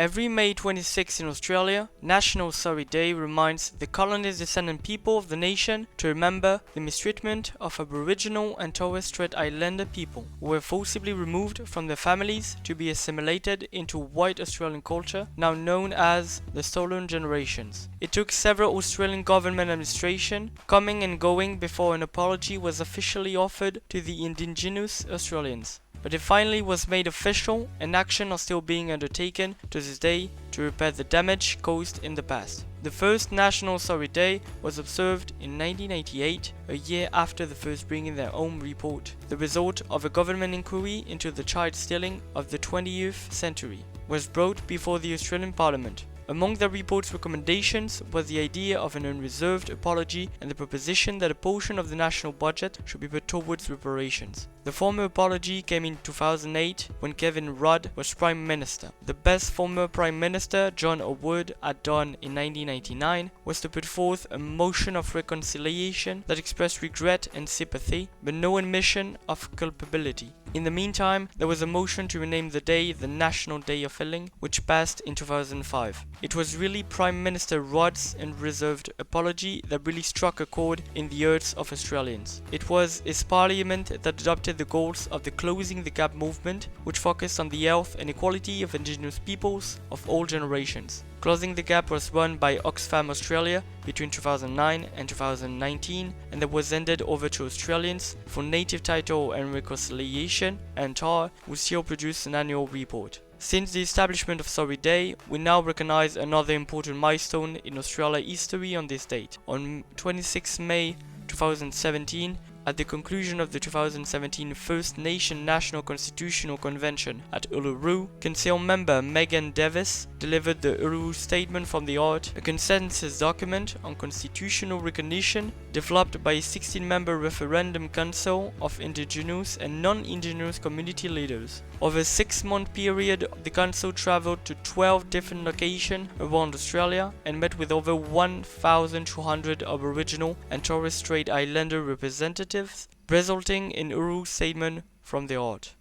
Every May 26 in Australia, National Sorry Day reminds the colony's descendant people of the nation to remember the mistreatment of Aboriginal and Torres Strait Islander people who were forcibly removed from their families to be assimilated into white Australian culture, now known as the Stolen Generations. It took several Australian government administration coming and going before an apology was officially offered to the Indigenous Australians. But it finally was made official, and action are still being undertaken to this day to repair the damage caused in the past. The first National Sorry Day was observed in 1988, a year after the first Bringing Their Home report, the result of a government inquiry into the child stealing of the 20th century, was brought before the Australian Parliament. Among the report's recommendations was the idea of an unreserved apology and the proposition that a portion of the national budget should be put towards reparations. The former apology came in 2008 when Kevin Rudd was Prime Minister. The best former Prime Minister, John Howard, had done in 1999 was to put forth a motion of reconciliation that expressed regret and sympathy, but no admission of culpability. In the meantime, there was a motion to rename the day the National Day of Healing, which passed in 2005. It was really Prime Minister Rudd's unreserved apology that really struck a chord in the hearts of Australians. It was his parliament that adopted the goals of the Closing the Gap movement, which focused on the health and equality of Indigenous peoples of all generations. Closing the Gap was run by Oxfam Australia between 2009 and 2019, and that was handed over to Australians for Native Title and Reconciliation and TAR, who still produce an annual report. Since the establishment of Sorry Day, we now recognize another important milestone in Australia history on this date. On 26 May 2017, at the conclusion of the 2017 First Nation National Constitutional Convention at Uluru, Council member Megan Davis delivered the Uluru Statement from the Heart, a consensus document on constitutional recognition developed by a 16-member referendum council of Indigenous and non-Indigenous community leaders. Over a 6-month period, the council traveled to 12 different locations around Australia and met with over 1,200 Aboriginal and Torres Strait Islander representatives, resulting in Uluru Statement from the Heart.